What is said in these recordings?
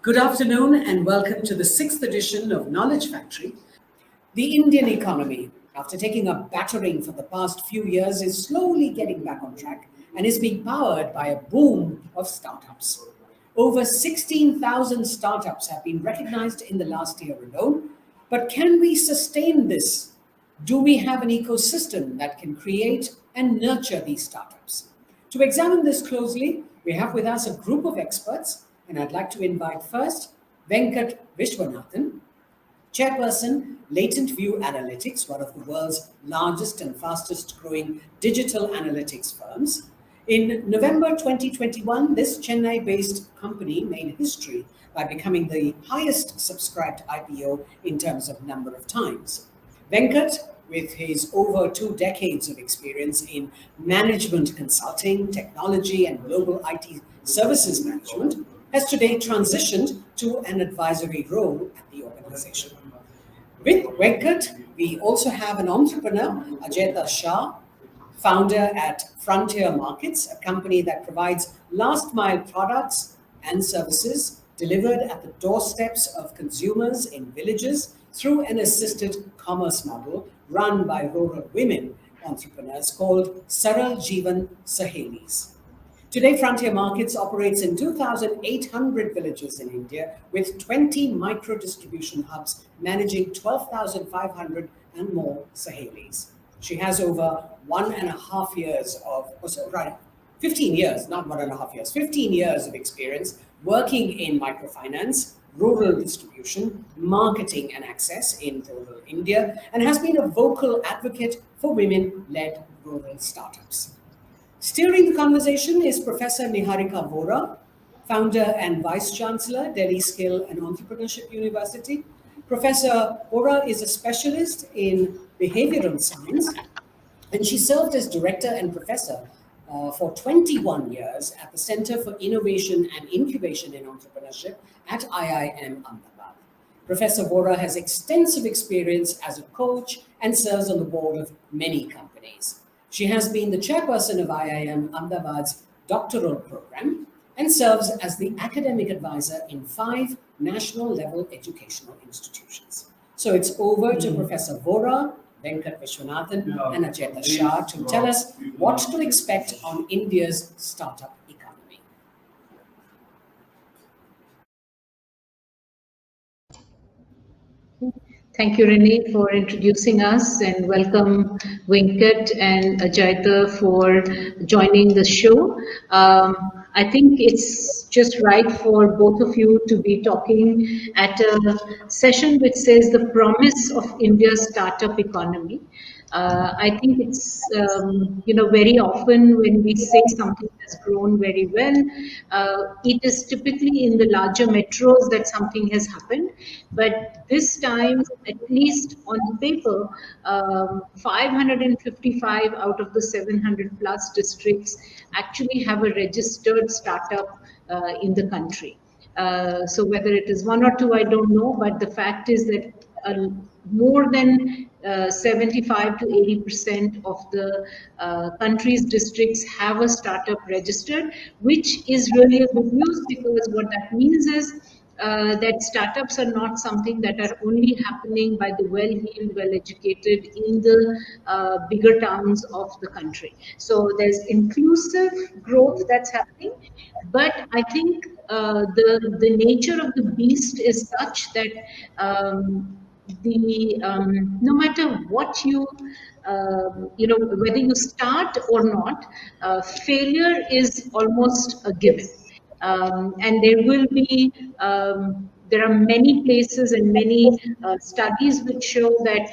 Good afternoon and welcome to the 6th edition of Knowledge Factory. The Indian economy, after taking a battering for the past few years, is slowly getting back on track and is being powered by a boom of startups. Over 16,000 startups have been recognized in the last year alone. But can we sustain this? Do we have an ecosystem that can create and nurture these startups? To examine this closely, we have with us a group of experts, and I'd like to invite first Venkat Vishwanthan, Chairperson, Latent Analytics, one of the world's largest and fastest growing digital analytics firms. In November 2021, this Chennai-based company made history by becoming the highest subscribed IPO in terms of number of times. Venkat, with his over 2 decades of experience in management consulting, technology, and global IT services management, has today transitioned to an advisory role at the organization. With Venkat, we also have an entrepreneur, Ajaita Shah, founder at Frontier Markets, a company that provides last-mile products and services delivered at the doorsteps of consumers in villages through an assisted commerce model run by rural women entrepreneurs called Saral Jeevan Sahelis. Today, Frontier Markets operates in 2,800 villages in India with 20 micro-distribution hubs managing 12,500 and more Sahelis. She has over 1.5 years of, 15 years, not 1.5 years, 15 years of experience working in microfinance, rural distribution, marketing and access in rural India, and has been a vocal advocate for women-led rural startups. Steering the conversation is Professor Neharika Vohra, founder and Vice Chancellor, Delhi Skill and Entrepreneurship University. Professor Vohra is a specialist in behavioral science, and she served as director and professor for 21 years at the Center for Innovation and Incubation in Entrepreneurship at IIM Ahmedabad. Professor Vohra has extensive experience as a coach and serves on the board of many companies. She has been the chairperson of IIM Ahmedabad's doctoral program and serves as the academic advisor in 5 national-level educational institutions. So it's over to Professor Vohra, Venkat Vishwanthan, and Ajaita Shah to tell us what to expect on India's startup economy. Thank you, Renee, for introducing us, and welcome Venkat and Ajaita for joining the show. I think it's just right for both of you to be talking at a session which says the promise of India's startup economy. I think it's, very often when we say something has grown very well, it is typically in the larger metros that something has happened. But this time, at least on paper, 555 out of the 700 plus districts actually have a registered startup in the country. So whether it is 1 or 2, I don't know, but the fact is that more than 75 to 80% of the country's districts have a startup registered, which is really a good news, because what that means is that startups are not something that are only happening by the well-heeled, well-educated in the bigger towns of the country. So there's inclusive growth that's happening, but I think the nature of the beast is such that no matter what whether you start or not, failure is almost a given. And there will be, there are many places and many studies which show that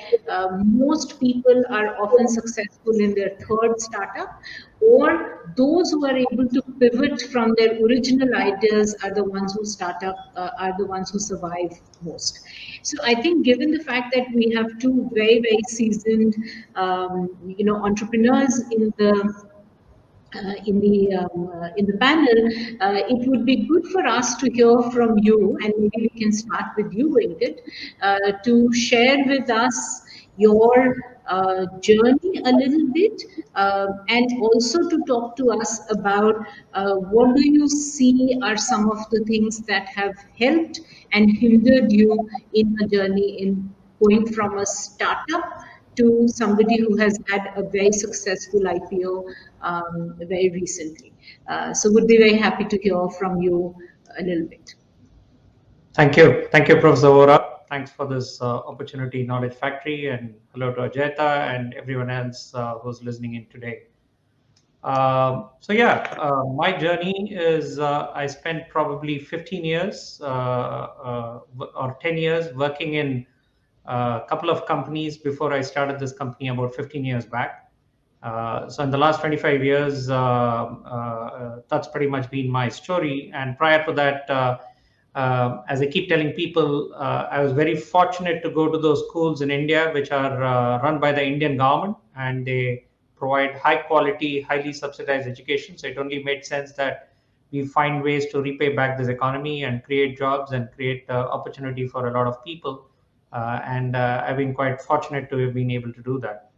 most people are often successful in their 3rd startup, or those who are able to pivot from their original ideas are the ones who are the ones who survive most. So I think, given the fact that we have 2 very, very seasoned, entrepreneurs in the panel, it would be good for us to hear from you, and maybe we can start with you, Venkat, to share with us your journey a little bit, and also to talk to us about what do you see are some of the things that have helped and hindered you in a journey in going from a startup to somebody who has had a very successful IPO very recently. So would be very happy to hear from you a little bit. Thank you. Thank you, Professor Vohra. Thanks for this opportunity, Knowledge Factory, and hello to Ajaita and everyone else who's listening in today. My journey is I spent probably 15 years or 10 years working in a couple of companies before I started this company about 15 years back. So in the last 25 years, that's pretty much been my story. And prior to that, as I keep telling people, I was very fortunate to go to those schools in India, which are run by the Indian government, and they provide high quality, highly subsidized education. So it only made sense that we find ways to repay back this economy and create jobs and create opportunity for a lot of people. I've been quite fortunate to have been able to do that.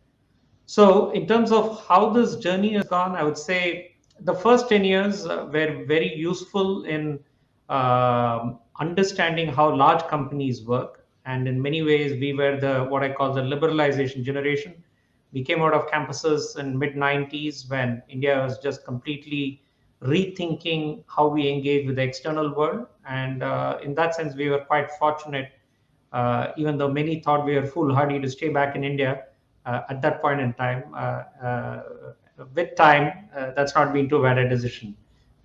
So, in terms of how this journey has gone, I would say the first 10 years were very useful in understanding how large companies work. And in many ways, we were the what I call the liberalization generation. We came out of campuses in mid 90s when India was just completely rethinking how we engage with the external world. And in that sense, we were quite fortunate, even though many thought we were foolhardy to stay back in India at that point in time. With time, that's not been too bad a decision,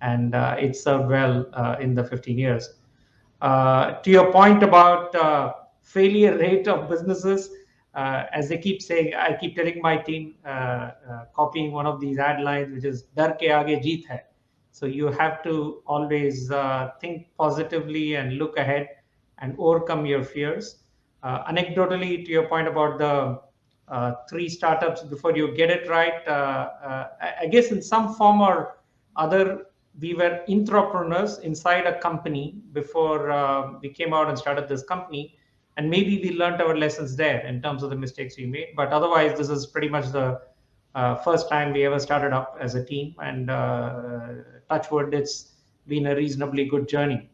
and it served well in the 15 years. To your point about failure rate of businesses, as they keep saying, I keep telling my team, copying one of these ad lines, which is "Dar ke aage jeet hai." So you have to always think positively and look ahead and overcome your fears. Anecdotally, to your point about the three startups before you get it right, I guess in some form or other, we were entrepreneurs inside a company before we came out and started this company. And maybe we learned our lessons there in terms of the mistakes we made. But otherwise, this is pretty much the first time we ever started up as a team. And touch wood, it's been a reasonably good journey.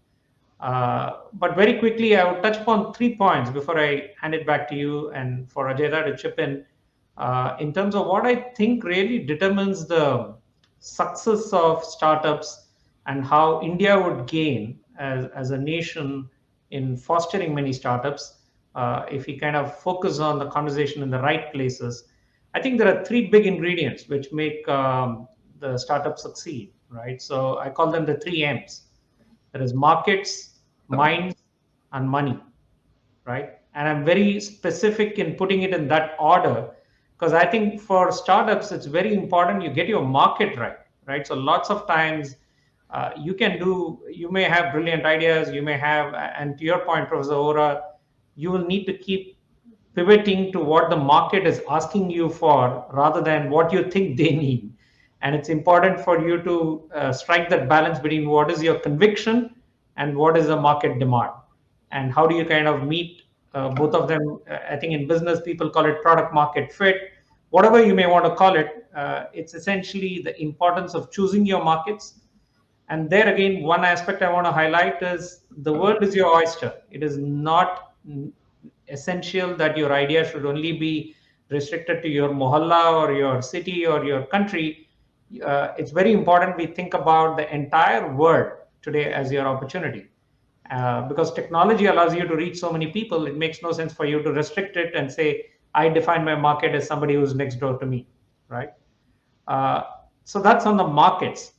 But very quickly, I would touch upon 3 points before I hand it back to you and for Ajaita to chip in terms of what I think really determines the success of startups and how India would gain as a nation in fostering many startups. If we kind of focus on the conversation in the right places, I think there are three big ingredients which make the startup succeed, right? So I call them the three M's. There is markets, minds, and money, right? And I'm very specific in putting it in that order because I think for startups, it's very important you get your market right, right? So lots of times you may have brilliant ideas, you may have, and to your point, Professor Vohra, you will need to keep pivoting to what the market is asking you for rather than what you think they need. And it's important for you to strike that balance between what is your conviction and what is the market demand. And how do you kind of meet both of them? I think in business, people call it product market fit. Whatever you may want to call it, it's essentially the importance of choosing your markets. And there again, one aspect I want to highlight is the world is your oyster. It is not essential that your idea should only be restricted to your mohalla or your city or your country. It's very important we think about the entire world today as your opportunity. Because technology allows you to reach so many people, it makes no sense for you to restrict it and say, I define my market as somebody who's next door to me, right? So that's on the markets.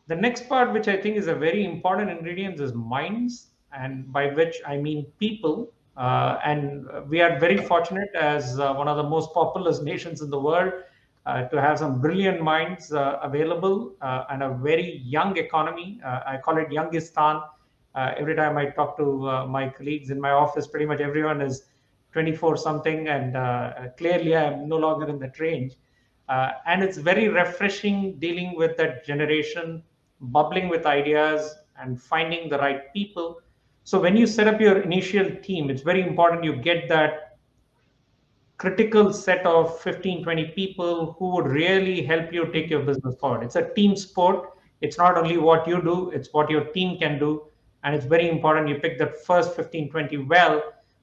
The next part, which I think is a very important ingredient, is minds, and by which I mean people. And we are very fortunate as one of the most populous nations in the world to have some brilliant minds available and a very young economy. I call it Youngistan. Every time I talk to my colleagues in my office, pretty much everyone is 24 something, and clearly I am no longer in that range. And it's very refreshing dealing with that generation, bubbling with ideas and finding the right people. So when you set up your initial team, it's very important you get that critical set of 15, 20 people who would really help you take your business forward. It's a team sport. It's not only what you do, it's what your team can do. And it's very important you pick the first 15, 20 well,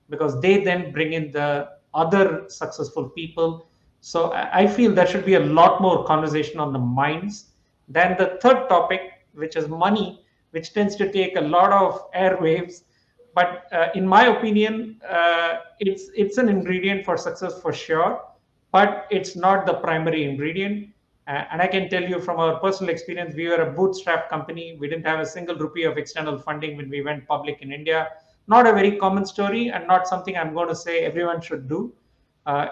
because they then bring in the other successful people. So I feel there should be a lot more conversation on the minds. Then the third topic, which is money, which tends to take a lot of airwaves. But in my opinion, it's an ingredient for success for sure, but it's not the primary ingredient. And I can tell you from our personal experience, we were a bootstrap company. We didn't have a single rupee of external funding when we went public in India. Not a very common story, and not something I'm going to say everyone should do.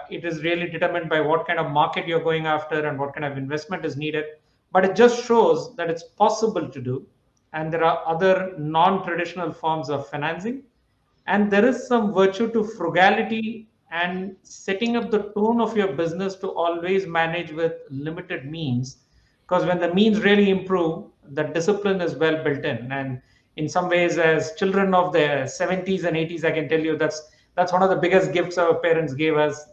It is really determined by what kind of market you're going after and what kind of investment is needed. But it just shows that it's possible to do. And there are other non-traditional forms of financing. And there is some virtue to frugality and setting up the tone of your business to always manage with limited means. Because when the means really improve, the discipline is well built in. And in some ways, as children of the 70s and 80s, I can tell you that's one of the biggest gifts our parents gave us.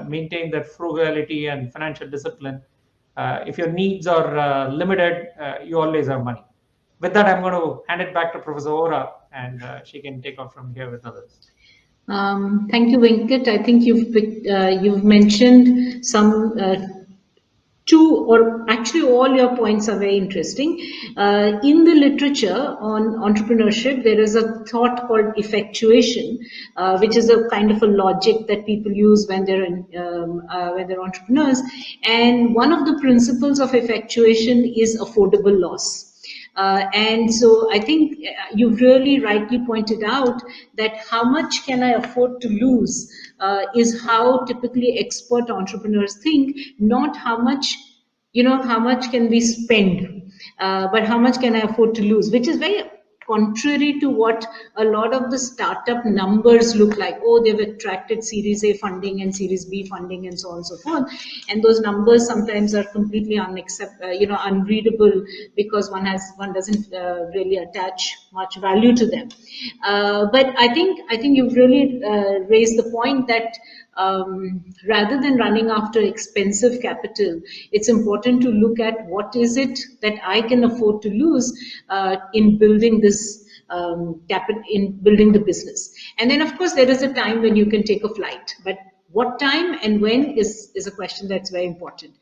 Maintain that frugality and financial discipline. If your needs are limited, you always have money. With that, I'm going to hand it back to Professor Vohra, and she can take off from here with others. Thank you, Venkat. I think you've mentioned some two, or actually all your points are very interesting. In the literature on entrepreneurship, there is a thought called effectuation, which is a kind of a logic that people use when they're entrepreneurs. And one of the principles of effectuation is affordable loss. And so I think you've really rightly pointed out that how much can I afford to lose is how typically expert entrepreneurs think, not how much, how much can we spend, but how much can I afford to lose, which is very contrary to what a lot of the startup numbers look like. Oh, they've attracted Series A funding and Series B funding and so on and so forth. And those numbers sometimes are completely unreadable because one doesn't really attach much value to them. But I think you've really raised the point that rather than running after expensive capital, it's important to look at what is it that I can afford to lose in building this capital, in building the business. And then, of course, there is a time when you can take a flight, but what time and when is a question that's very important.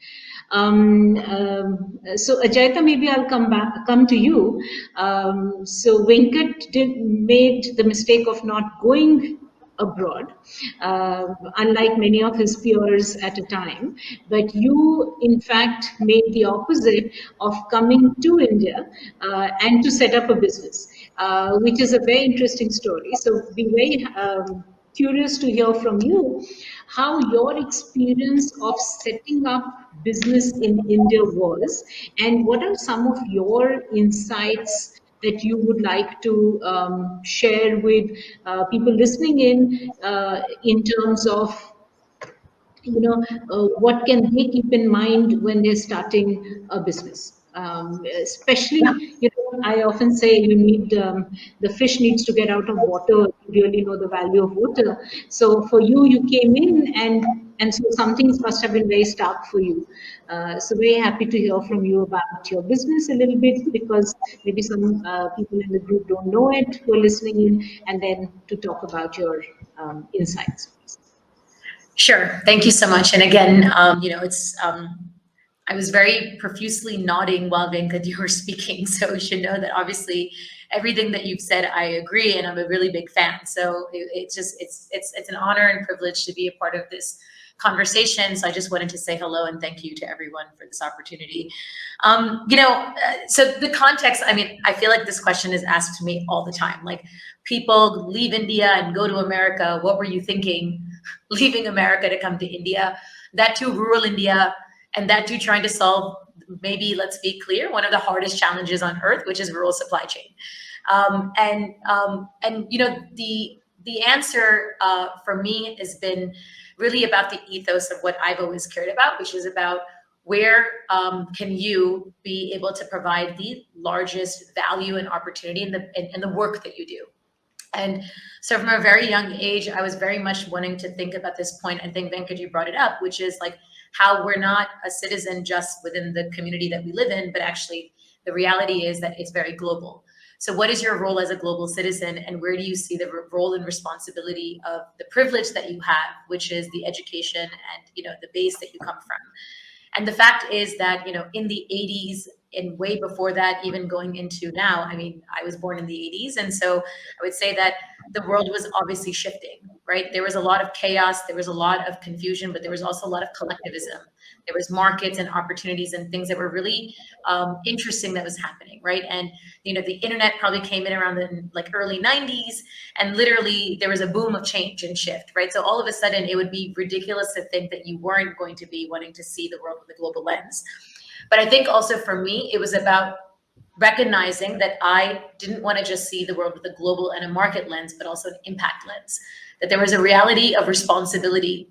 So Ajaita, maybe I'll come to you. So Venkat made the mistake of not going abroad, unlike many of his peers at a time. But you, in fact, made the opposite of coming to India and to set up a business, which is a very interesting story. So be very curious to hear from you how your experience of setting up business in India was, and what are some of your insights that you would like to share with people listening in terms of, what can they keep in mind when they're starting a business? Especially, I often say you need, the fish needs to get out of water to really know the value of water. So for you, you came in and so some things must have been very stark for you. So very happy to hear from you about your business a little bit, because maybe some people in the group don't know it who are listening in, and then to talk about your insights. Sure. Thank you so much. And again, it's I was very profusely nodding while Venkat, you were speaking. So you should know that obviously everything that you've said, I agree, and I'm a really big fan. So it's an honor and privilege to be a part of this conversation. So I just wanted to say hello and thank you to everyone for this opportunity. So the context, I feel like this question is asked to me all the time. Like, people leave India and go to America. What were you thinking leaving America to come to India? That too, rural India, and that too trying to solve, maybe, let's be clear, one of the hardest challenges on earth, which is rural supply chain. The answer for me has been really about the ethos of what I've always cared about, which is about where can you be able to provide the largest value and opportunity in the work that you do. And so from a very young age, I was very much wanting to think about this point. I think Venkat, you brought it up, which is like how we're not a citizen just within the community that we live in, but actually the reality is that it's very global. So what is your role as a global citizen, and where do you see the role and responsibility of the privilege that you have, which is the education and, you know, the base that you come from? And the fact is that, you know, in the 80s and way before that, even going into now, I mean, I was born in the 80s. And so I would say that the world was obviously shifting, right? There was a lot of chaos, there was a lot of confusion, but there was also a lot of collectivism. There was markets and opportunities and things that were really interesting that was happening, right? And, you know, the internet probably came in around the like early 90s, and literally there was a boom of change and shift, right? So all of a sudden it would be ridiculous to think that you weren't going to be wanting to see the world with a global lens. But I think also for me, it was about recognizing that I didn't want to just see the world with a global and a market lens, but also an impact lens, that there was a reality of responsibility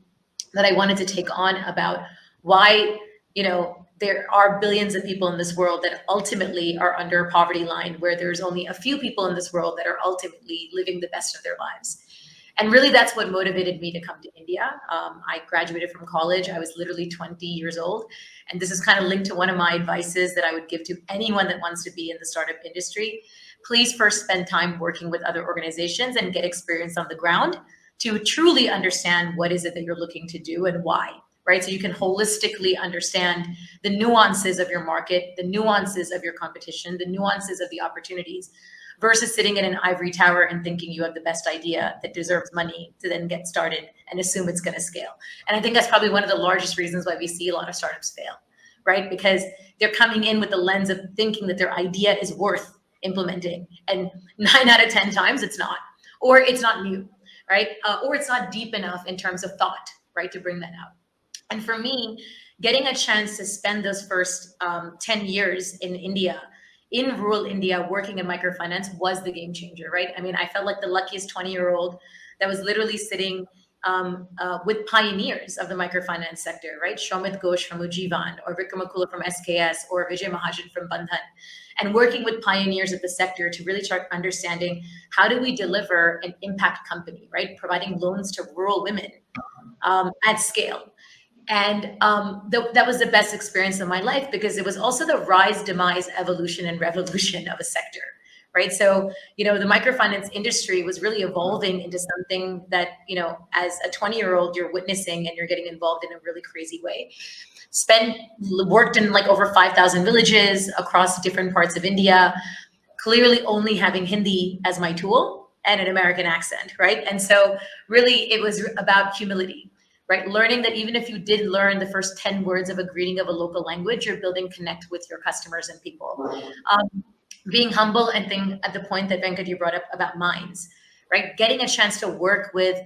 that I wanted to take on about why, you know, there are billions of people in this world that ultimately are under a poverty line, where there's only a few people in this world that are ultimately living the best of their lives. And really, that's what motivated me to come to India. I graduated from college. I was literally 20 years old. And this is kind of linked to one of my advices that I would give to anyone that wants to be in the startup industry. Please first spend time working with other organizations and get experience on the ground to truly understand what is it that you're looking to do and why, right? So you can holistically understand the nuances of your market, the nuances of your competition, the nuances of the opportunities, versus sitting in an ivory tower and thinking you have the best idea that deserves money to then get started and assume it's going to scale. And I think that's probably one of the largest reasons why we see a lot of startups fail, right? Because they're coming in with the lens of thinking that their idea is worth implementing. And 9 out of 10 times it's not, or it's not new, right? Or it's not deep enough in terms of thought, right, to bring that out. And for me, getting a chance to spend those first 10 years in India, in rural India, working in microfinance was the game changer, right? I mean, I felt like the luckiest 20-year-old that was literally sitting with pioneers of the microfinance sector, right? Shomit Ghosh from Ujjivan, or Vikramakula from SKS, or Vijay Mahajan from Bandhan, and working with pioneers of the sector to really start understanding how do we deliver an impact company, right? Providing loans to rural women at scale. And that was the best experience of my life, because it was also the rise, demise, evolution, and revolution of a sector, right? So, you know, the microfinance industry was really evolving into something that, you know, as a 20-year-old, you're witnessing and you're getting involved in a really crazy way. Worked in like over 5,000 villages across different parts of India, clearly only having Hindi as my tool and an American accent, right? And so really it was about humility, right? Learning that even if you did learn the first 10 words of a greeting of a local language, you're building connect with your customers and people. Being humble, and think at the point that Venkat, you brought up about minds, right? Getting a chance to work with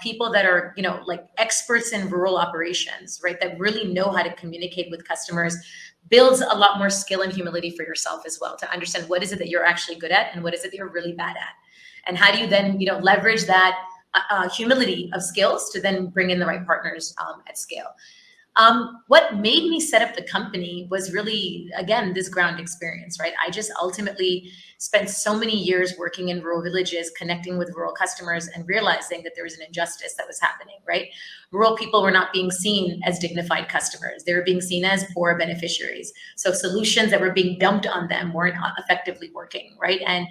people that are, you know, like experts in rural operations, right? That really know how to communicate with customers, builds a lot more skill and humility for yourself as well, to understand what is it that you're actually good at and what is it that you're really bad at. And how do you then, you know, leverage that humility of skills to then bring in the right partners at scale. What made me set up the company was really, again, this ground experience, right? I just ultimately spent so many years working in rural villages, connecting with rural customers, and realizing that there was an injustice that was happening, right? Rural people were not being seen as dignified customers. They were being seen as poor beneficiaries. So solutions that were being dumped on them weren't effectively working, right? And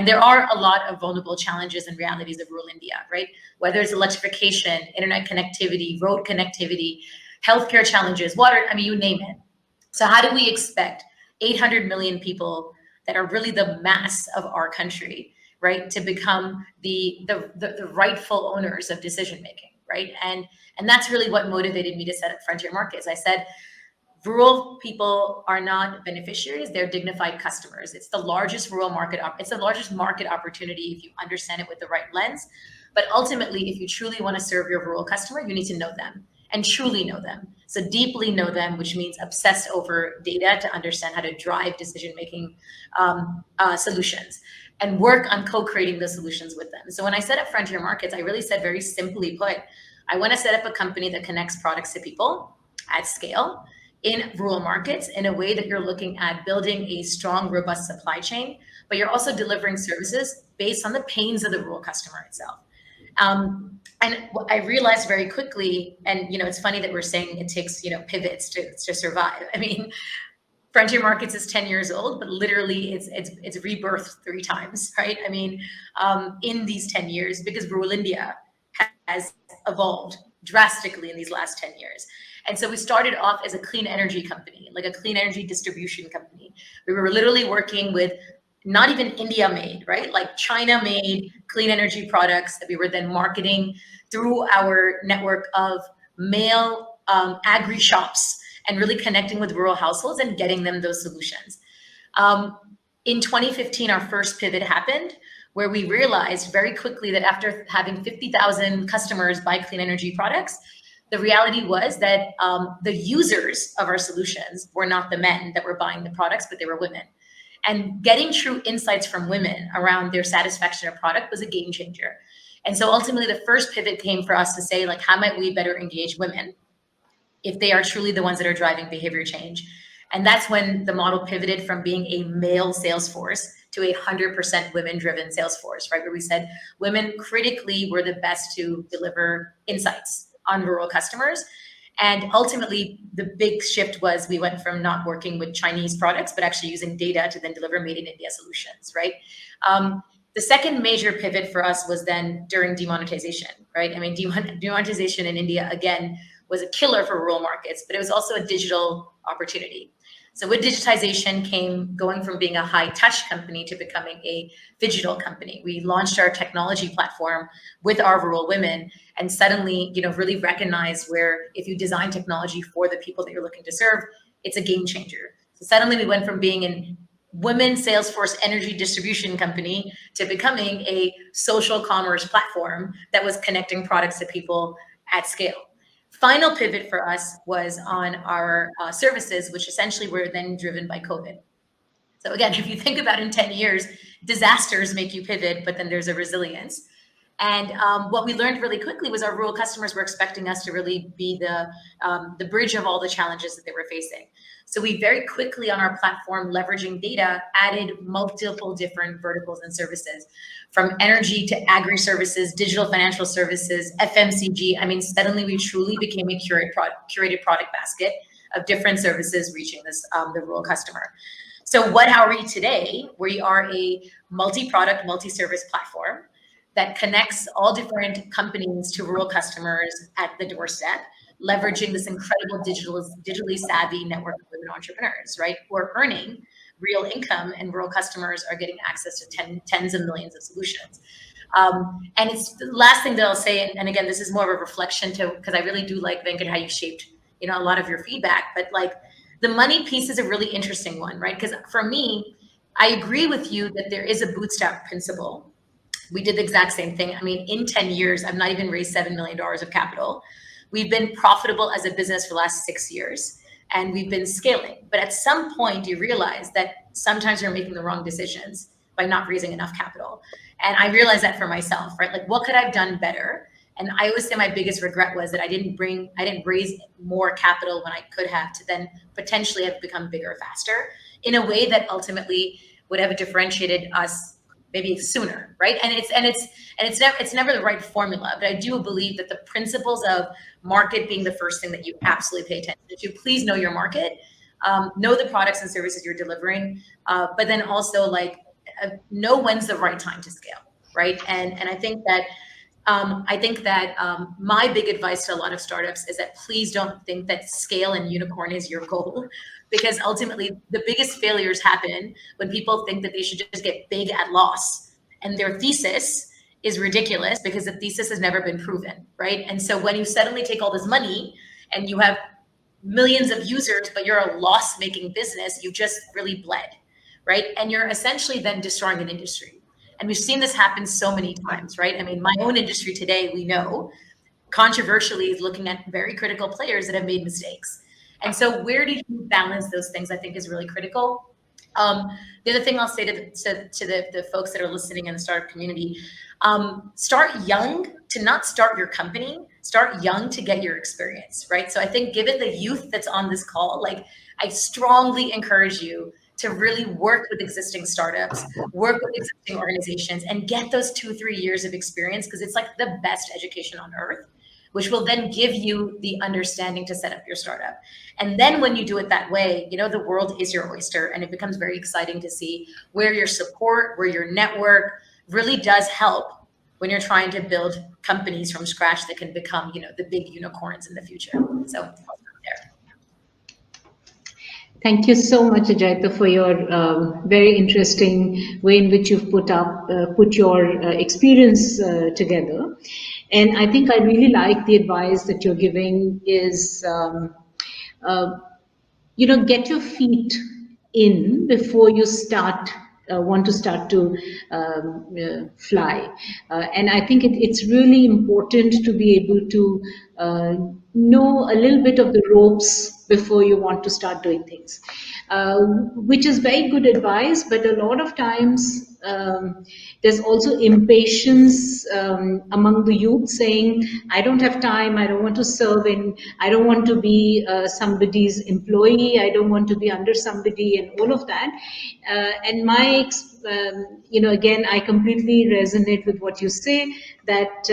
there are a lot of vulnerable challenges and realities of rural India, right? Whether it's electrification, internet connectivity, road connectivity, healthcare challenges, water, I mean, you name it. So how do we expect 800 million people that are really the mass of our country, right, to become the rightful owners of decision making, right? And that's really what motivated me to set up Frontier Markets. I said, rural people are not beneficiaries; they're dignified customers. It's the largest rural market. It's the largest market opportunity if you understand it with the right lens. But ultimately, if you truly want to serve your rural customer, you need to know them and truly know them. So deeply know them, which means obsess over data to understand how to drive decision-making solutions, and work on co-creating the solutions with them. So when I set up Frontier Markets, I really said, very simply put, I want to set up a company that connects products to people at scale in rural markets in a way that you're looking at building a strong, robust supply chain, but you're also delivering services based on the pains of the rural customer itself. And I realized very quickly, and it's funny that we're saying it takes pivots to survive. I mean, Frontier Markets is 10 years old, but literally it's rebirthed 3 times, right? I mean, in these 10 years, because rural India has evolved drastically in these last 10 years. And so we started off as a clean energy company, like a clean energy distribution company. We were literally working with not even India made, right? Like China made clean energy products that we were then marketing through our network of mail agri shops and really connecting with rural households and getting them those solutions. In 2015, our first pivot happened where we realized very quickly that after having 50,000 customers buy clean energy products, the reality was that the users of our solutions were not the men that were buying the products, but they were women. And getting true insights from women around their satisfaction of product was a game changer. And so ultimately the first pivot came for us to say, like, how might we better engage women if they are truly the ones that are driving behavior change? And that's when the model pivoted from being a male sales force to a 100% women-driven sales force, right? Where we said women critically were the best to deliver insights on rural customers. And ultimately, the big shift was we went from not working with Chinese products, but actually using data to then deliver made in India solutions, right? The second major pivot for us was then during demonetization, right? I mean, demonetization in India, again, was a killer for rural markets, but it was also a digital opportunity. So with digitization came going from being a high touch company to becoming a digital company. We launched our technology platform with our rural women and suddenly, really recognized where if you design technology for the people that you're looking to serve, it's a game changer. So suddenly we went from being a women Salesforce energy distribution company to becoming a social commerce platform that was connecting products to people at scale. Final pivot for us was on our services, which essentially were then driven by COVID. So again, if you think about in 10 years, disasters make you pivot, but then there's a resilience. And what we learned really quickly was our rural customers were expecting us to really be the bridge of all the challenges that they were facing. So we very quickly on our platform, leveraging data, added multiple different verticals and services, from energy to agri-services, digital financial services, FMCG. I mean, suddenly we truly became a curated product basket of different services reaching the rural customer. So what are we today? We are a multi-product, multi-service platform that connects all different companies to rural customers at the doorstep, leveraging this incredible digitally savvy network of women entrepreneurs, right? Who are earning real income, and rural customers are getting access to tens of millions of solutions. And it's the last thing that I'll say, and again, this is more of a reflection to, because I really do like, Venkat, how you shaped, a lot of your feedback, but like the money piece is a really interesting one, right? Because for me, I agree with you that there is a bootstrap principle. We did the exact same thing. I mean, in 10 years, I've not even raised $7 million of capital. We've been profitable as a business for the last 6 years, and we've been scaling. But at some point, you realize that sometimes you're making the wrong decisions by not raising enough capital. And I realized that for myself, right? Like, what could I have done better? And I always say my biggest regret was that I didn't raise more capital when I could have to then potentially have become bigger faster in a way that ultimately would have differentiated us maybe sooner, right? And it's never the right formula, but I do believe that the principles of market being the first thing that you absolutely pay attention to. Please know your market, know the products and services you're delivering, but then also know when's the right time to scale, right? And I think that my big advice to a lot of startups is that please don't think that scale and unicorn is your goal, because ultimately the biggest failures happen when people think that they should just get big at loss, and their thesis is ridiculous because the thesis has never been proven, right? And so when you suddenly take all this money and you have millions of users, but you're a loss-making business, you just really bled, right? And you're essentially then destroying an industry. And we've seen this happen so many times, right? I mean, my own industry today, we know, controversially, is looking at very critical players that have made mistakes. And so where do you balance those things, I think, is really critical. The other thing I'll say to the folks that are listening in the startup community, start young to not start your company, start young to get your experience, right? So I think given the youth that's on this call, I strongly encourage you to really work with existing startups, work with existing organizations, and get those 2-3 years of experience, because it's like the best education on earth, which will then give you the understanding to set up your startup. And then when you do it that way, the world is your oyster, and it becomes very exciting to see where your support, where your network really does help when you're trying to build companies from scratch that can become, the big unicorns in the future. So I'll stop there. Thank you so much, Ajaita, for your very interesting way in which you've put your experience together. And I think I really like the advice that you're giving is, get your feet in before you want to start to fly. And I think it's really important to be able to know a little bit of the ropes before you want to start doing things, which is very good advice. But a lot of times there's also impatience among the youth saying, I don't have time, I don't want to serve in, I don't want to be somebody's employee, I don't want to be under somebody, and all of that. And again, I completely resonate with what you say, that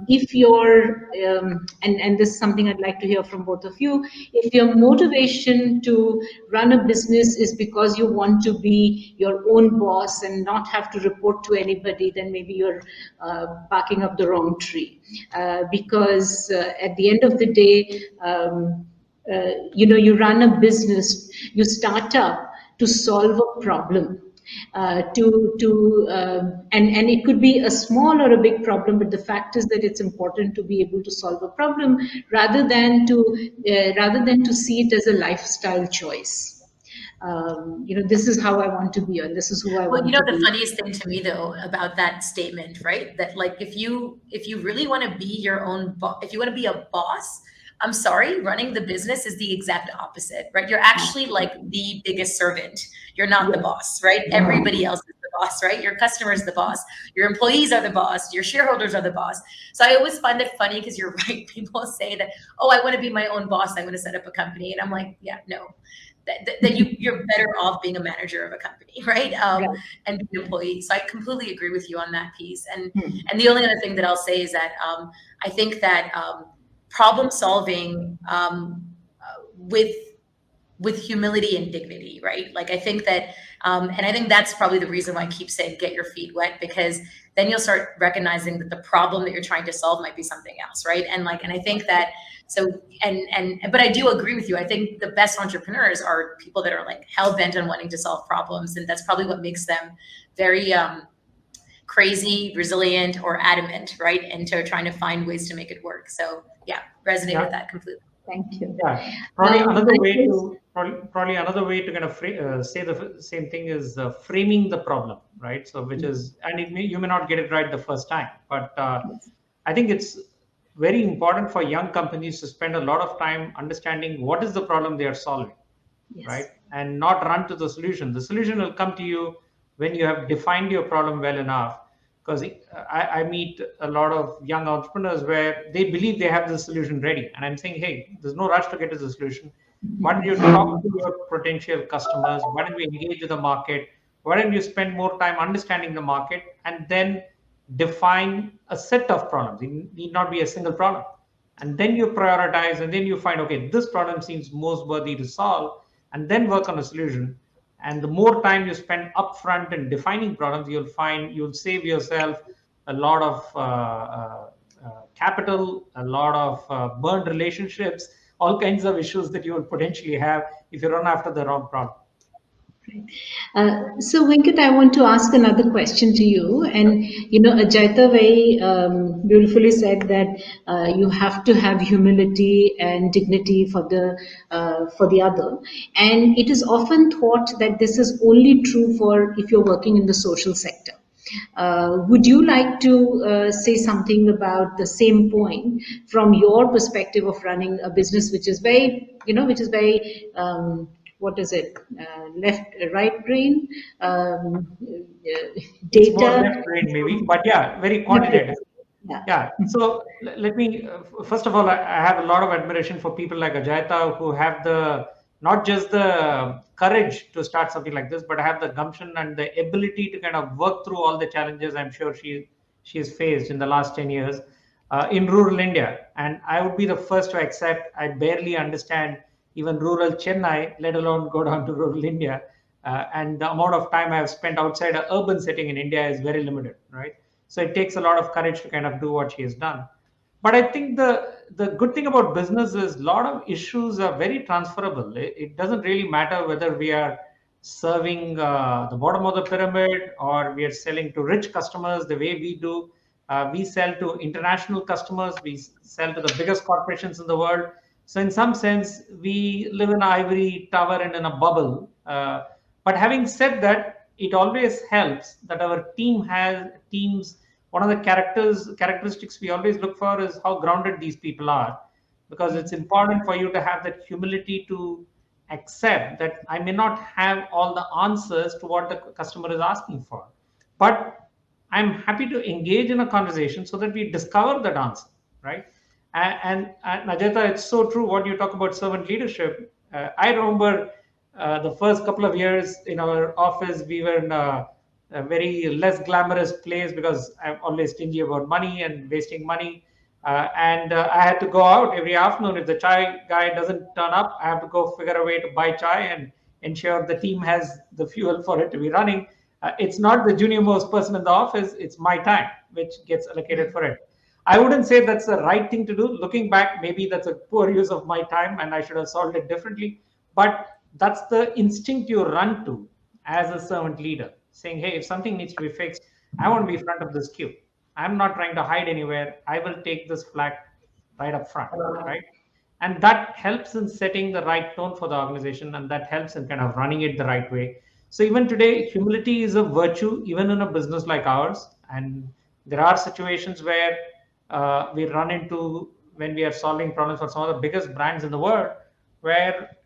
if you're, and this is something I'd like to hear from both of you, if your motivation to run a business is because you want to be your own boss and not have to report to anybody, then maybe you're barking up the wrong tree. Because at the end of the day, you run a business, you start up to solve a problem. And it could be a small or a big problem, but the fact is that it's important to be able to solve a problem rather than to see it as a lifestyle choice. This is how I want to be, or this is who I want to be. The funniest thing to me though about that statement, right? That like if you really want to be your own if you want to be a boss, I'm sorry, running the business is the exact opposite, right? You're actually like the biggest servant. You're not the boss, right? Everybody else is the boss, right? Your customer is the boss. Your employees are the boss. Your shareholders are the boss. So I always find it funny because you're right. People say that, oh, I want to be my own boss. I want to set up a company. And I'm like, yeah, no. That you're better off being a manager of a company, right? And being an employee. So I completely agree with you on that piece. And the only other thing that I'll say is that I think that problem solving with humility and dignity, right? Like I think that, and I think that's probably the reason why I keep saying get your feet wet, because then you'll start recognizing that the problem that you're trying to solve might be something else, right? And I think that, but I do agree with you. I think the best entrepreneurs are people that are like hell bent on wanting to solve problems, and that's probably what makes them very crazy, resilient, or adamant, right? Into trying to find ways to make it work. So yeah, resonate with that completely. Thank you. Yeah, probably another way to kind of say the same thing is framing the problem, right? So which is, and you may not get it right the first time, but I think it's very important for young companies to spend a lot of time understanding what is the problem they are solving, right? And not run to the solution. The solution will come to you when you have defined your problem well enough. Because I meet a lot of young entrepreneurs where they believe they have the solution ready. And I'm saying, hey, there's no rush to get to the solution. Why don't you talk to your potential customers? Why don't we engage with the market? Why don't you spend more time understanding the market and then define a set of problems? It need not be a single problem. And then you prioritize, and then you find, okay, this problem seems most worthy to solve, and then work on a solution. And the more time you spend upfront in defining problems, you'll save yourself a lot of capital, a lot of burned relationships, all kinds of issues that you will potentially have if you run after the wrong problem. So Venkat, I want to ask another question to you. And Ajaita very beautifully said that you have to have humility and dignity for the other. And it is often thought that this is only true for if you're working in the social sector. Would you like to say something about the same point from your perspective of running a business which is very, what is it? Right brain, data. It's more left brain maybe, but yeah, very quantitative. Yeah. So let me, first of all, I have a lot of admiration for people like Ajaita who have the not just the courage to start something like this, but have the gumption and the ability to kind of work through all the challenges I'm sure she has faced in the last 10 years in rural India. And I would be the first to accept I barely understand even rural Chennai, let alone go down to rural India. And the amount of time I have spent outside an urban setting in India is very limited, right? So it takes a lot of courage to kind of do what she has done. But I think the good thing about business is a lot of issues are very transferable. It doesn't really matter whether we are serving the bottom of the pyramid or we are selling to rich customers the way we do. We sell to international customers. We sell to the biggest corporations in the world. So in some sense, we live in an ivory tower and in a bubble. But having said that, it always helps that our teams. One of the characteristics we always look for is how grounded these people are, because it's important for you to have that humility to accept that I may not have all the answers to what the customer is asking for, but I'm happy to engage in a conversation so that we discover that answer, right? And Ajaita, it's so true what you talk about servant leadership. I remember the first couple of years in our office, we were in a very less glamorous place because I'm always stingy about money and wasting money. And I had to go out every afternoon. If the chai guy doesn't turn up, I have to go figure a way to buy chai and ensure the team has the fuel for it to be running. It's not the junior most person in the office, it's my time, which gets allocated for it. I wouldn't say that's the right thing to do. Looking back, maybe that's a poor use of my time and I should have solved it differently. But that's the instinct you run to as a servant leader, saying, hey, if something needs to be fixed, I want to be in front of this queue. I'm not trying to hide anywhere. I will take this flag right up front, right? And that helps in setting the right tone for the organization, and that helps in kind of running it the right way. So even today, humility is a virtue, even in a business like ours. And there are situations where we run into when we are solving problems for some of the biggest brands in the world, where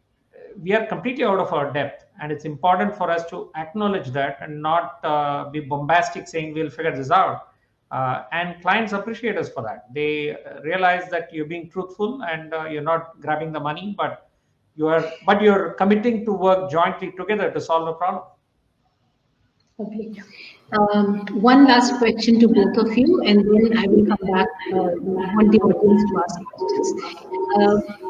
we are completely out of our depth, and it's important for us to acknowledge that and not be bombastic saying we'll figure this out. And clients appreciate us for that. They realize that you're being truthful and you're not grabbing the money, but you're committing to work jointly together to solve a problem. Okay. One last question to both of you, and then I will come back. Want the audience to ask questions.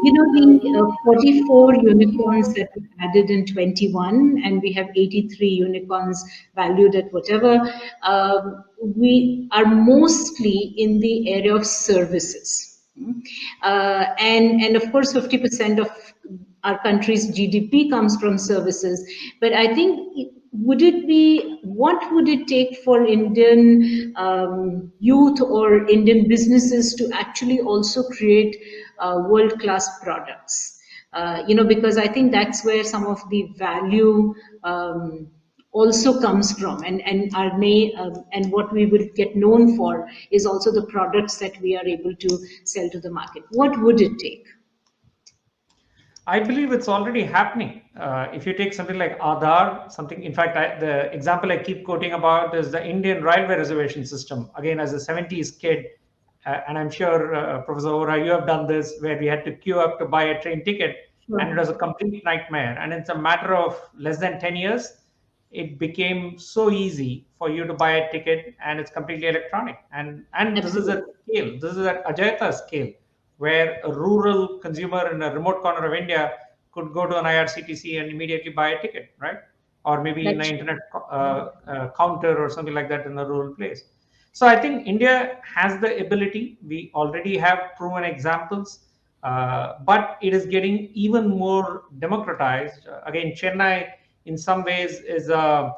The 44 unicorns that we added in 21, and we have 83 unicorns valued at whatever. We are mostly in the area of services, and of course, 50% of our country's GDP comes from services. But I think what would it take for Indian youth or Indian businesses to actually also create world-class products? Because I think that's where some of the value also comes from, and our name and what we will get known for is also the products that we are able to sell to the market. What would it take? I believe it's already happening. If you take something like Aadhaar, in fact, the example I keep quoting about is the Indian railway reservation system. Again, as a 70s kid, and I'm sure, Professor Vohra, you have done this, where we had to queue up to buy a train ticket, and it was a complete nightmare. And it's a matter of less than 10 years, it became so easy for you to buy a ticket, and it's completely electronic. And this is at scale. This is at Ajaita scale, where a rural consumer in a remote corner of India could go to an IRCTC and immediately buy a ticket, right? Or maybe in an internet counter or something like that in a rural place. So I think India has the ability. We already have proven examples, but it is getting even more democratized. Again, Chennai in some ways is a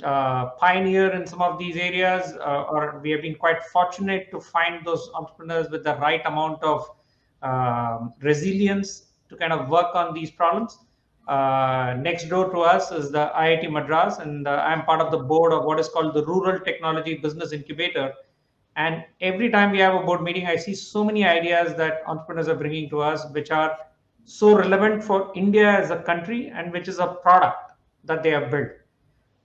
pioneer in some of these areas, or we have been quite fortunate to find those entrepreneurs with the right amount of resilience to kind of work on these problems. Next door to us is the IIT Madras, and I'm part of the board of what is called the Rural Technology Business Incubator. And every time we have a board meeting, I see so many ideas that entrepreneurs are bringing to us, which are so relevant for India as a country and which is a product that they have built.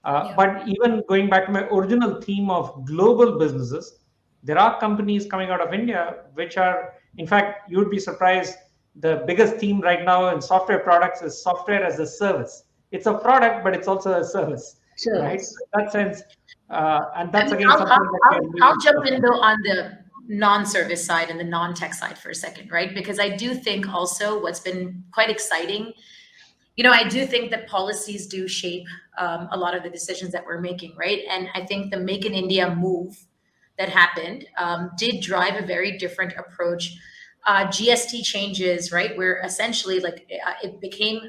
But even going back to my original theme of global businesses, there are companies coming out of India which are, in fact, you would be surprised, the biggest theme right now in software products is software as a service. It's a product, but it's also a service, right? Service. So in that sense, and that's I mean, again something that we are I'll really jump in though on the non-service side and the non-tech side for a second, right? Because I do think also what's been quite exciting, I do think that policies do shape a lot of the decisions that we're making, right? And I think the Make in India move that happened did drive a very different approach. GST changes, right? Where essentially like it became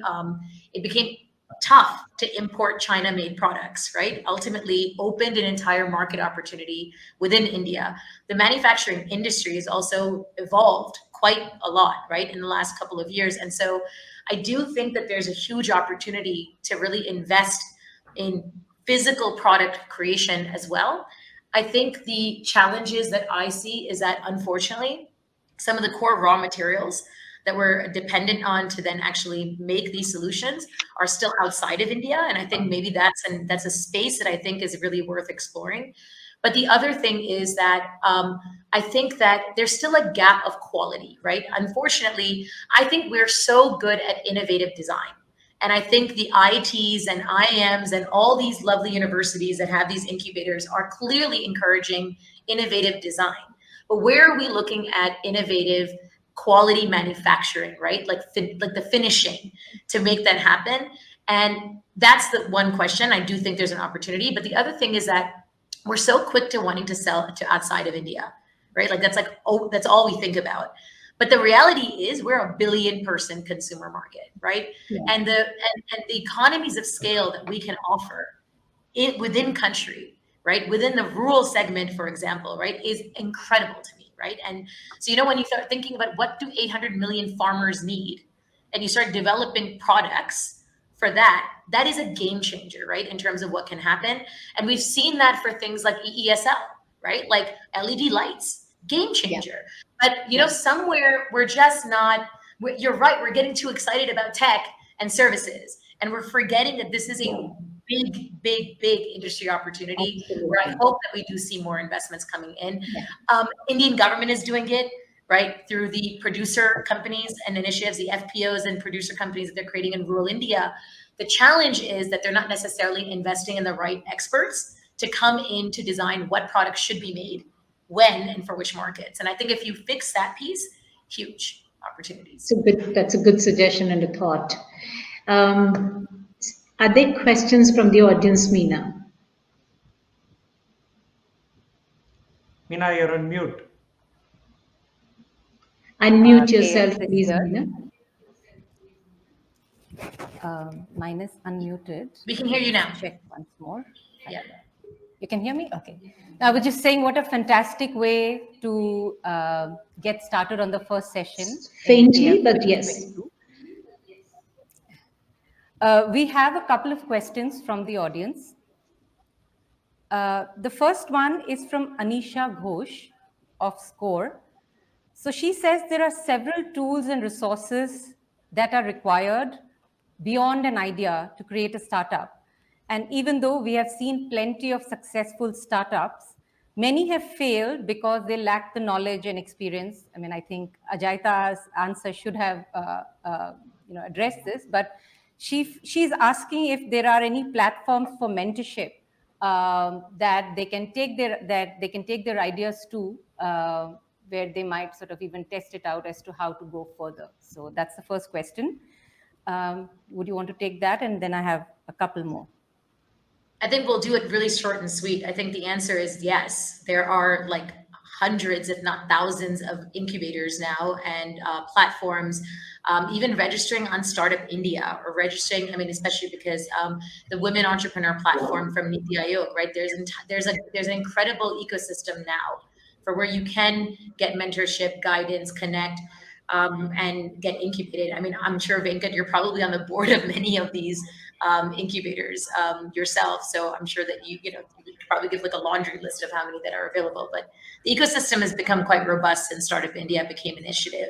tough to import China-made products, right? Ultimately opened an entire market opportunity within India. The manufacturing industry has also evolved quite a lot, right, in the last couple of years. And so I do think that there's a huge opportunity to really invest in physical product creation as well. I think the challenges that I see is that unfortunately, some of the core raw materials that we're dependent on to then actually make these solutions are still outside of India. And I think maybe that's a space that I think is really worth exploring. But the other thing is that I think that there's still a gap of quality, right? Unfortunately, I think we're so good at innovative design. And I think the IITs and IIMs and all these lovely universities that have these incubators are clearly encouraging innovative design. But where are we looking at innovative quality manufacturing, right? Like the finishing to make that happen. And that's the one question. I do think there's an opportunity. But the other thing is that we're so quick to wanting to sell to outside of India, right? Like that's all we think about. But the reality is we're a 1 billion person consumer market, right? Yeah. And the economies of scale that we can offer within country, right? Within the rural segment, for example, right, is incredible to me, right? And so, when you start thinking about what do 800 million farmers need, and you start developing products for that, that is a game changer, right? In terms of what can happen. And we've seen that for things like EESL, right? Like LED lights, game changer. Yeah. But, somewhere we're just not, you're right, we're getting too excited about tech and services. And we're forgetting that this is a big industry opportunity. Absolutely. Where I hope that we do see more investments coming in. Yeah. Indian government is doing it, right, through the producer companies and initiatives, the FPOs and producer companies that they're creating in rural India. The challenge is that they're not necessarily investing in the right experts to come in to design what products should be made, when, and for which markets. And I think if you fix that piece, huge opportunities. That's a good suggestion and a thought. Are there questions from the audience, Meena? Meena, you're on mute. Unmute yourself, please, Meena. Mine is unmuted. We can hear you now. Check once more. Yeah. You can hear me? Okay. Now, I was just saying what a fantastic way to get started on the first session. Faintly, but yes. We have a couple of questions from the audience. The first one is from Anisha Ghosh of SCORE. So she says there are several tools and resources that are required beyond an idea to create a startup. And even though we have seen plenty of successful startups, many have failed because they lack the knowledge and experience. I mean, I think Ajaita's answer should have addressed this, but she's asking if there are any platforms for mentorship that they can take their ideas to, where they might sort of even test it out as to how to go further. So that's the first question. Would you want to take that? And then I have a couple more. I think we'll do it really short and sweet. I think the answer is yes. There are like hundreds, if not thousands, of incubators now and platforms, even registering on Startup India or registering. I mean, especially because the Women Entrepreneur platform from Niti Aayog, right? There's an incredible ecosystem now for where you can get mentorship, guidance, connect, and get incubated. I mean, I'm sure, Venkat, you're probably on the board of many of these incubators yourself. So I'm sure that you could probably give like a laundry list of how many that are available. But the ecosystem has become quite robust since Startup India became an initiative.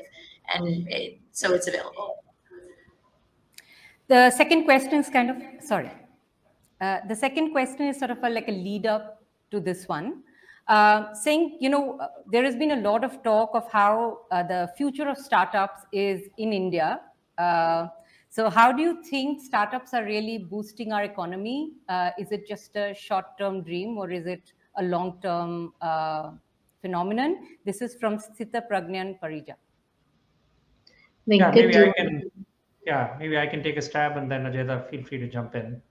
And so it's available. The second question is kind of, sorry. The second question is sort of like a lead up to this one. saying, there has been a lot of talk of how the future of startups is in India. So how do you think startups are really boosting our economy? Is it just a short-term dream, or is it a long-term phenomenon? This is from Sthita Pragnan Parija. Maybe I can take a stab, and then Ajaita, feel free to jump in.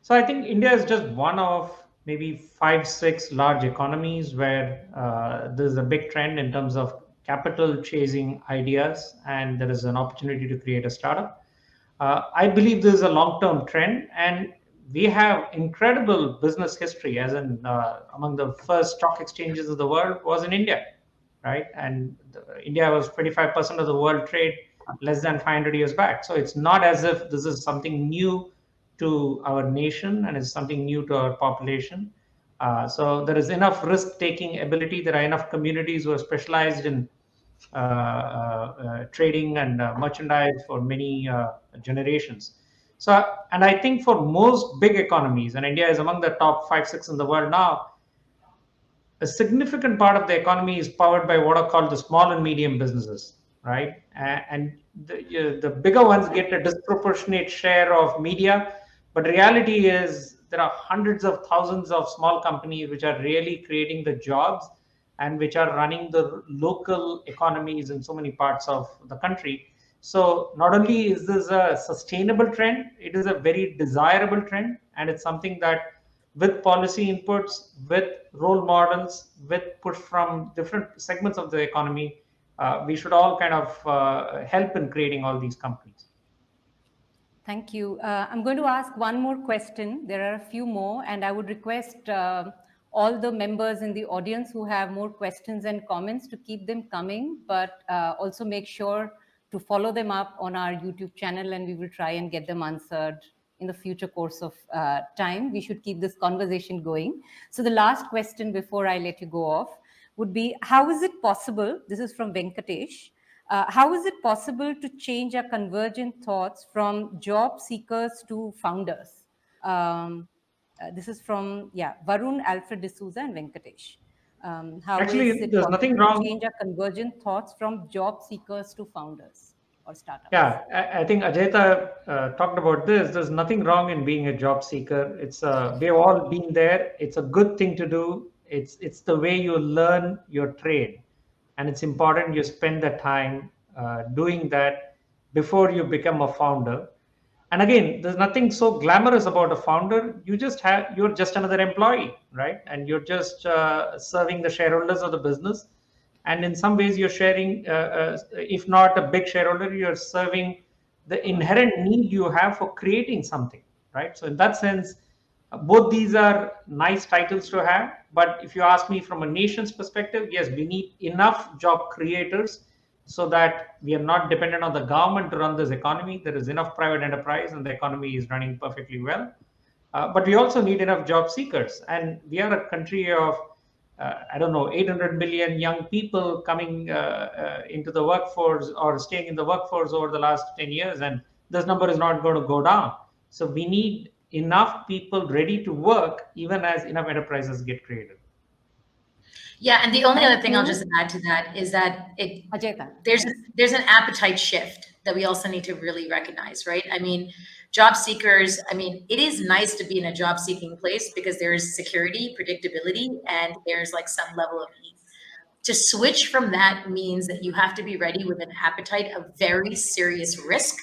So I think India is just one of maybe 5, 6 large economies where there's a big trend in terms of capital chasing ideas, and there is an opportunity to create a startup. I believe this is a long-term trend, and we have incredible business history, as in among the first stock exchanges of the world was in India, right? And India was 25% of the world trade less than 500 years back. So it's not as if this is something new to our nation and it's something new to our population. So there is enough risk-taking ability. There are enough communities who are specialized in trading and merchandise for many generations. So, and I think for most big economies, and India is among the top 5, 6 in the world now, a significant part of the economy is powered by what are called the small and medium businesses, right? And the bigger ones get a disproportionate share of media, but reality is there are hundreds of thousands of small companies which are really creating the jobs and which are running the local economies in so many parts of the country. So not only is this a sustainable trend, it is a very desirable trend, and it's something that with policy inputs, with role models, with push from different segments of the economy, we should all kind of help in creating all these companies. Thank you. I'm going to ask one more question. There are a few more, and I would request all the members in the audience who have more questions and comments to keep them coming, but also make sure to follow them up on our YouTube channel, and we will try and get them answered in the future course of time. We should keep this conversation going. So the last question before I let you go off would be, how is it possible, this is from Venkatesh, how is it possible to change our convergent thoughts from job seekers to founders? This is from, Varun, Alfred D'Souza, and Venkatesh. How Actually, is it there's possible nothing to wrong. change our convergent thoughts from job seekers to founders or startups? Yeah, I think Ajaita talked about this. There's nothing wrong in being a job seeker. It's we've all been there. It's a good thing to do. It's the way you learn your trade, and it's important you spend the time doing that before you become a founder. And again, there's nothing so glamorous about a founder. You're just another employee, right? And you're just serving the shareholders of the business. And in some ways, you're sharing, if not a big shareholder, you're serving the inherent need you have for creating something, right? So in that sense, both these are nice titles to have. But if you ask me from a nation's perspective, yes, we need enough job creators so that we are not dependent on the government to run this economy. There is enough private enterprise and the economy is running perfectly well. But we also need enough job seekers. And we are a country of, 800 million young people coming into the workforce or staying in the workforce over the last 10 years. And this number is not going to go down. So we need enough people ready to work even as enough enterprises get created. Yeah, and the only other thing I'll just add to that is that there's an appetite shift that we also need to really recognize, right? I mean, job seekers, it is nice to be in a job seeking place because there's security, predictability, and there's like some level of ease. To switch from that means that you have to be ready with an appetite of very serious risk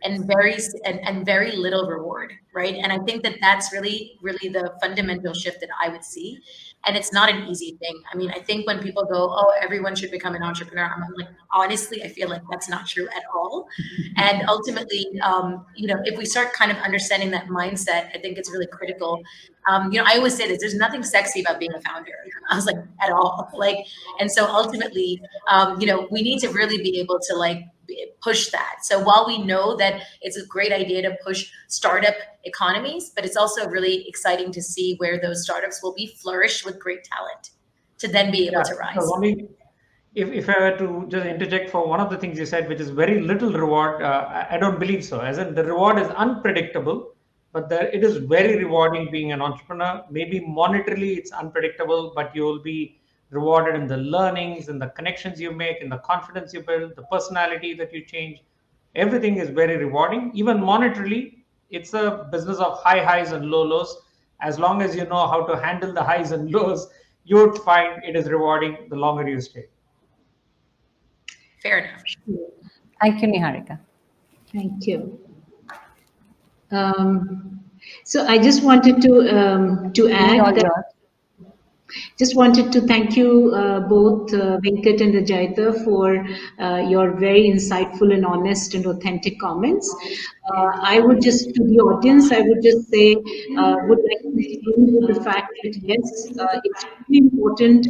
and very little reward, right? And I think that that's really, really the fundamental shift that I would see. And it's not an easy thing. I think when people go, oh, everyone should become an entrepreneur, I'm like, honestly, I feel like that's not true at all. And ultimately, if we start kind of understanding that mindset, I think it's really critical. I always say this, there's nothing sexy about being a founder. I was like, at all. And so ultimately, we need to really be able to push that. So while we know that it's a great idea to push startup economies, but it's also really exciting to see where those startups will be flourished with great talent to then be able to rise. So if I were to just interject for one of the things you said, which is very little reward, I don't believe so. As in the reward is unpredictable, but it is very rewarding being an entrepreneur. Maybe monetarily it's unpredictable, but you will be rewarded in the learnings, in the connections you make, in the confidence you build, the personality that you change. Everything is very rewarding. Even monetarily, it's a business of high highs and low lows. As long as you know how to handle the highs and lows, you would find it is rewarding the longer you stay. Fair enough. Thank you, Neharika. Thank you. So I just wanted to add that. Just wanted to thank you both, Venkat and Ajaita, for your very insightful and honest and authentic comments. I would just, to the audience, I would just say, would like to begin with the fact that yes, it's really important.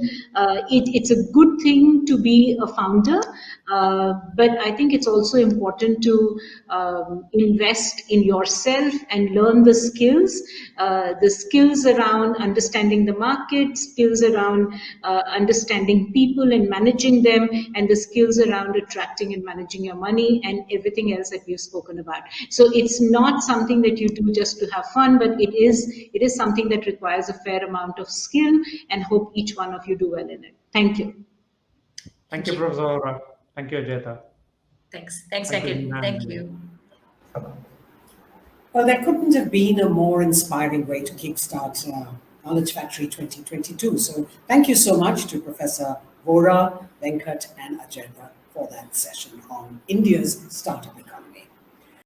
It's a good thing to be a founder, but I think it's also important to invest in yourself and learn the skills around understanding the market, skills around understanding people and managing them, and the skills around attracting and managing your money and everything else that we've spoken about. So it's not something that you do just to have fun, but it is something that requires a fair amount of skill, and hope each one of you do well in it. Thank you. Thank you, Professor. Thank you, Ajaita. Thanks, Venkat. Thank you. Well, there couldn't have been a more inspiring way to kickstart Knowledge Factory 2022. So thank you so much to Professor Vohra, Venkat, and Ajaita for that session on India's startup economy.